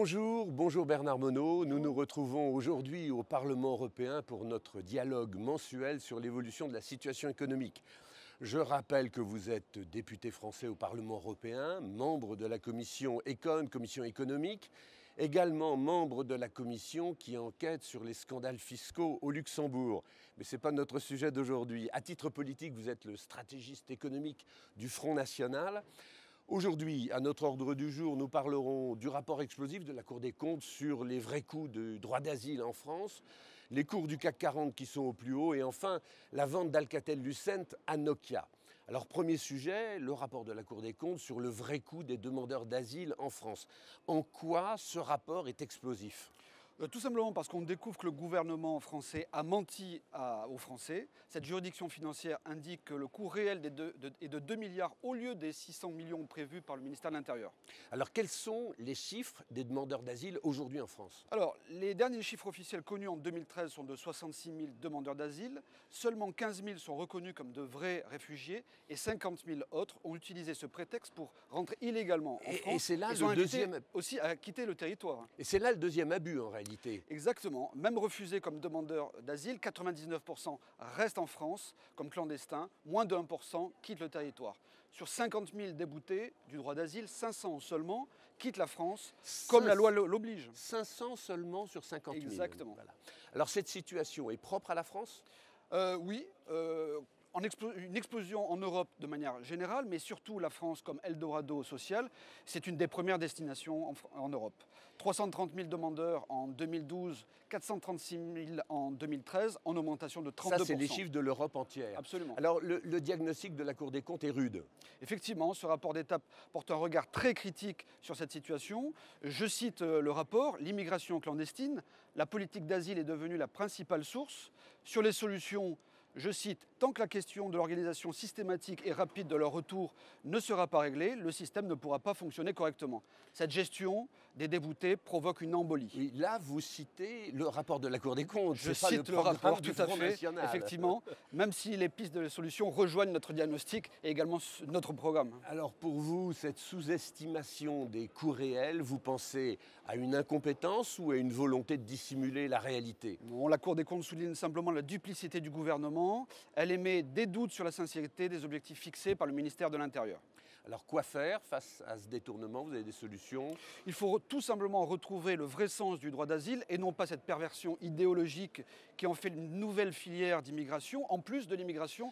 Bonjour Bernard Monod. Nous nous retrouvons aujourd'hui au Parlement européen pour notre dialogue mensuel sur l'évolution de la situation économique. Je rappelle que vous êtes député français au Parlement européen, membre de la commission Econ, commission économique, également membre de la commission qui enquête sur les scandales fiscaux au Luxembourg. Mais ce n'est pas notre sujet d'aujourd'hui. À titre politique, vous êtes le stratégiste économique du Front National. Aujourd'hui, à notre ordre du jour, nous parlerons du rapport explosif de la Cour des comptes sur les vrais coûts du droit d'asile en France, les cours du CAC 40 qui sont au plus haut et enfin la vente d'Alcatel-Lucent à Nokia. Alors premier sujet, le rapport de la Cour des comptes sur le vrai coût des demandeurs d'asile en France. En quoi ce rapport est explosif ? Tout simplement parce qu'on découvre que le gouvernement français a menti aux Français. Cette juridiction financière indique que le coût réel est de 2 milliards au lieu des 600 millions prévus par le ministère de l'Intérieur. Alors quels sont les chiffres des demandeurs d'asile aujourd'hui en France ? Alors, les derniers chiffres officiels connus en 2013 sont de 66 000 demandeurs d'asile. Seulement 15 000 sont reconnus comme de vrais réfugiés et 50 000 autres ont utilisé ce prétexte pour rentrer illégalement en France. Et c'est là sont le deuxième... aussi à quitter le territoire. Et c'est là le deuxième abus en réalité. Exactement. Même refusés comme demandeurs d'asile, 99% restent en France comme clandestins, moins de 1% quittent le territoire. Sur 50 000 déboutés du droit d'asile, 500 seulement quittent la France comme la loi l'oblige. 500 seulement sur 50 000. Exactement. Voilà. Alors cette situation est propre à la France ? Oui. Une explosion en Europe de manière générale, mais surtout la France comme Eldorado social, c'est une des premières destinations en Europe. 330 000 demandeurs en 2012, 436 000 en 2013, en augmentation de 32%. Ça, c'est les chiffres de l'Europe entière. Absolument. Alors, le diagnostic de la Cour des comptes est rude. Effectivement, ce rapport d'étape porte un regard très critique sur cette situation. Je cite le rapport, « L'immigration clandestine, la politique d'asile est devenue la principale source. Sur les solutions, je cite, « Tant que la question de l'organisation systématique et rapide de leur retour ne sera pas réglée, le système ne pourra pas fonctionner correctement. Cette gestion des déboutés provoque une embolie. » Oui, là, vous citez le rapport de la Cour des comptes. Je cite le rapport, tout à fait, effectivement, même si les pistes de solutions rejoignent notre diagnostic et également notre programme. Alors pour vous, cette sous-estimation des coûts réels, vous pensez à une incompétence ou à une volonté de dissimuler la réalité ? Non, la Cour des comptes souligne simplement la duplicité du gouvernement. Elle émet des doutes sur la sincérité des objectifs fixés par le ministère de l'Intérieur. Alors quoi faire face à ce détournement ? Vous avez des solutions ? Il faut tout simplement retrouver le vrai sens du droit d'asile et non pas cette perversion idéologique qui en fait une nouvelle filière d'immigration, en plus de l'immigration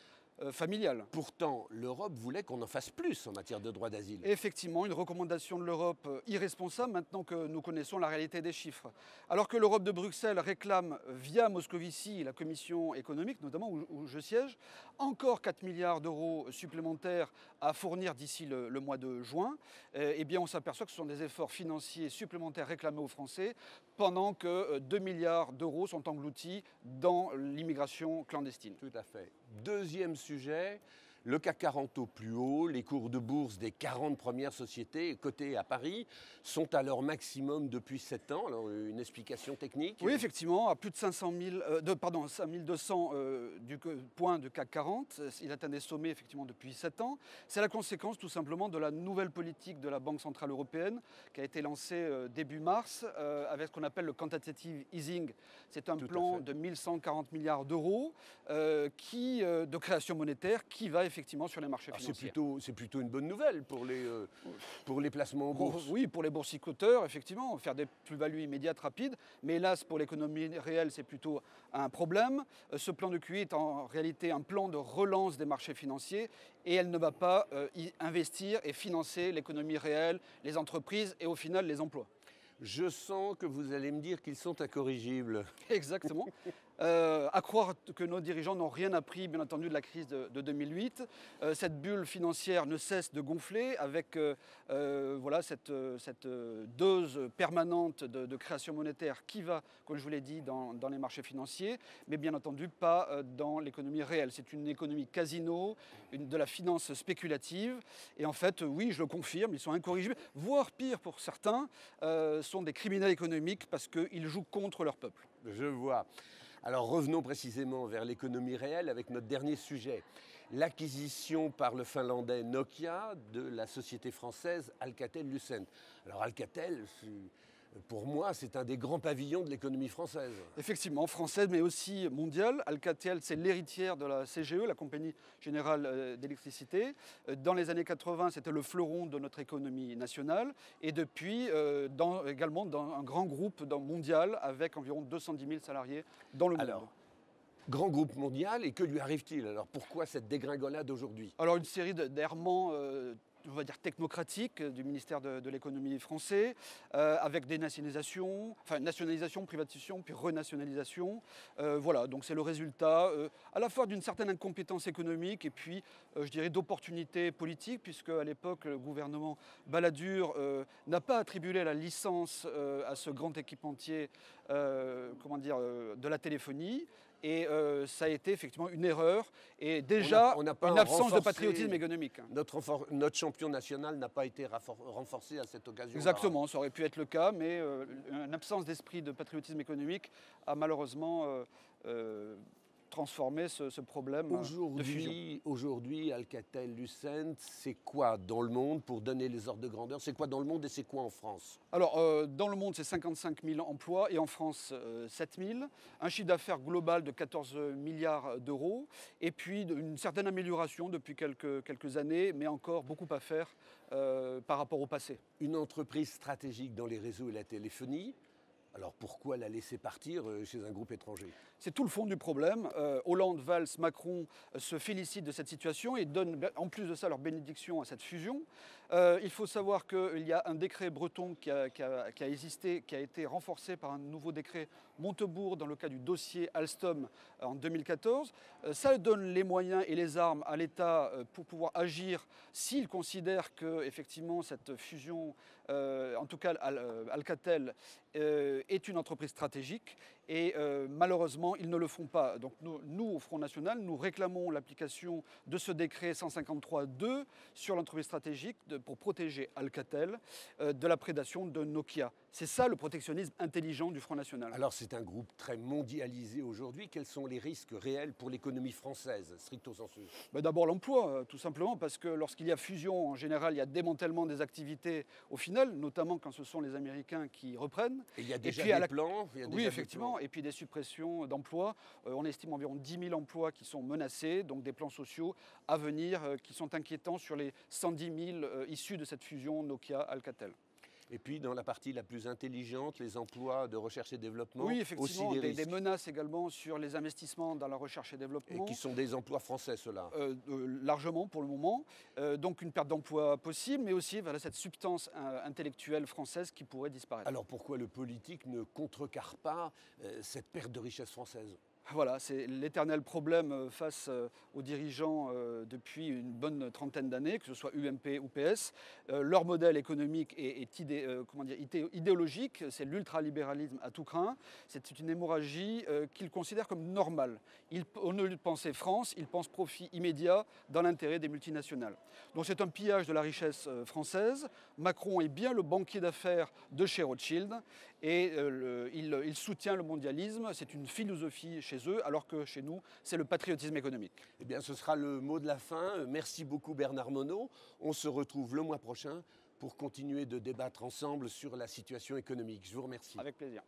familiale. Pourtant, l'Europe voulait qu'on en fasse plus en matière de droit d'asile. Effectivement, une recommandation de l'Europe irresponsable maintenant que nous connaissons la réalité des chiffres. Alors que l'Europe de Bruxelles réclame via Moscovici, la commission économique notamment où je siège, encore 4 milliards d'euros supplémentaires à fournir d'ici le mois de juin, eh bien on s'aperçoit que ce sont des efforts financiers supplémentaires réclamés aux Français pendant que 2 milliards d'euros sont engloutis dans l'immigration clandestine. Tout à fait. Deuxième sujet, le CAC 40 au plus haut, les cours de bourse des 40 premières sociétés cotées à Paris sont à leur maximum depuis 7 ans. Alors, une explication technique ? Oui, effectivement, à plus de 5200 points du CAC 40. Il atteint des sommets effectivement depuis 7 ans. C'est la conséquence tout simplement de la nouvelle politique de la Banque Centrale Européenne qui a été lancée début mars avec ce qu'on appelle le quantitative easing. C'est un plan de 1140 milliards d'euros de création monétaire qui va effectivement sur les marchés financiers. C'est plutôt une bonne nouvelle pour les placements en bourse. Oui, pour les boursicoteurs, effectivement, faire des plus-values immédiates, rapides. Mais hélas, pour l'économie réelle, c'est plutôt un problème. Ce plan de QE est en réalité un plan de relance des marchés financiers et elle ne va pas y investir et financer l'économie réelle, les entreprises et au final les emplois. Je sens que vous allez me dire qu'ils sont incorrigibles. Exactement. À croire que nos dirigeants n'ont rien appris, bien entendu, de la crise de 2008. Cette bulle financière ne cesse de gonfler avec voilà, cette dose permanente de création monétaire qui va, comme je vous l'ai dit, dans les marchés financiers, mais bien entendu pas dans l'économie réelle. C'est une économie casino, de la finance spéculative. Et en fait, oui, je le confirme, ils sont incorrigibles, voire pire pour certains, sont des criminels économiques parce qu'ils jouent contre leur peuple. Je vois. Alors revenons précisément vers l'économie réelle avec notre dernier sujet. L'acquisition par le Finlandais Nokia de la société française Alcatel-Lucent. Alors Alcatel, pour moi, c'est un des grands pavillons de l'économie française. Effectivement, française, mais aussi mondiale. Alcatel, c'est l'héritière de la CGE, la Compagnie Générale d'Électricité. Dans les années 80, c'était le fleuron de notre économie nationale. Et depuis, également dans un grand groupe mondial avec environ 210 000 salariés dans le monde. Grand groupe mondial, et que lui arrive-t-il? Alors pourquoi cette dégringolade aujourd'hui? Alors une série d'errements on va dire technocratique du ministère de l'économie français, avec des nationalisations, enfin nationalisation, privatisation, puis renationalisation. Voilà, donc c'est le résultat à la fois d'une certaine incompétence économique et puis, je dirais, d'opportunités politiques, puisque à l'époque, le gouvernement Balladur n'a pas attribué la licence à ce grand équipementier de la téléphonie. Et ça a été effectivement une erreur et déjà on n'a pas une absence de patriotisme économique. Notre champion national n'a pas été renforcé à cette occasion. Exactement, ça aurait pu être le cas, mais une absence d'esprit de patriotisme économique a malheureusement transformé ce problème de fusion. Aujourd'hui, Alcatel-Lucent, c'est quoi dans le monde, pour donner les ordres de grandeur? C'est quoi dans le monde et c'est quoi en France? Alors, dans le monde, c'est 55 000 emplois et en France, 7 000. Un chiffre d'affaires global de 14 milliards d'euros. Et puis, une certaine amélioration depuis quelques années, mais encore beaucoup à faire par rapport au passé. Une entreprise stratégique dans les réseaux et la téléphonie. Alors pourquoi la laisser partir chez un groupe étranger? C'est tout le fond du problème. Hollande, Valls, Macron se félicitent de cette situation et donnent en plus de ça leur bénédiction à cette fusion. Il faut savoir qu'il y a un décret breton qui a existé, qui a été renforcé par un nouveau décret Montebourg dans le cas du dossier Alstom en 2014. Ça donne les moyens et les armes à l'État pour pouvoir agir s'il considère que effectivement cette fusion, en tout cas Alcatel, est une entreprise stratégique et malheureusement ils ne le font pas. Donc nous au Front National, nous réclamons l'application de ce décret 153.2 sur l'entreprise stratégique pour protéger Alcatel de la prédation de Nokia. C'est ça le protectionnisme intelligent du Front National. Alors c'est un groupe très mondialisé aujourd'hui. Quels sont les risques réels pour l'économie française, stricto sensu? D'abord l'emploi, tout simplement, parce que lorsqu'il y a fusion, en général, il y a démantèlement des activités au final, notamment quand ce sont les Américains qui reprennent. Et il y a déjà des plans? Oui, effectivement, et puis des suppressions d'emplois. On estime environ 10 000 emplois qui sont menacés, donc des plans sociaux à venir qui sont inquiétants sur les 110 000 issus de cette fusion Nokia-Alcatel. Et puis dans la partie la plus intelligente, les emplois de recherche et développement. Oui, effectivement, aussi des menaces également sur les investissements dans la recherche et développement. Et qui sont des emplois français, ceux-là? Largement pour le moment. Donc une perte d'emploi possible, mais aussi voilà, cette substance intellectuelle française qui pourrait disparaître. Alors pourquoi le politique ne contrecarre pas cette perte de richesse française? Voilà, c'est l'éternel problème face aux dirigeants depuis une bonne trentaine d'années, que ce soit UMP ou PS. Leur modèle économique est idéologique, c'est l'ultralibéralisme à tout craint. C'est une hémorragie qu'ils considèrent comme normale. Au lieu de penser France, ils pensent profit immédiat dans l'intérêt des multinationales. Donc c'est un pillage de la richesse française. Macron est bien le banquier d'affaires de chez Rothschild et il soutient le mondialisme. C'est une philosophie chez eux, alors que chez nous, c'est le patriotisme économique. Eh bien, ce sera le mot de la fin. Merci beaucoup Bernard Monod. On se retrouve le mois prochain pour continuer de débattre ensemble sur la situation économique. Je vous remercie. Avec plaisir.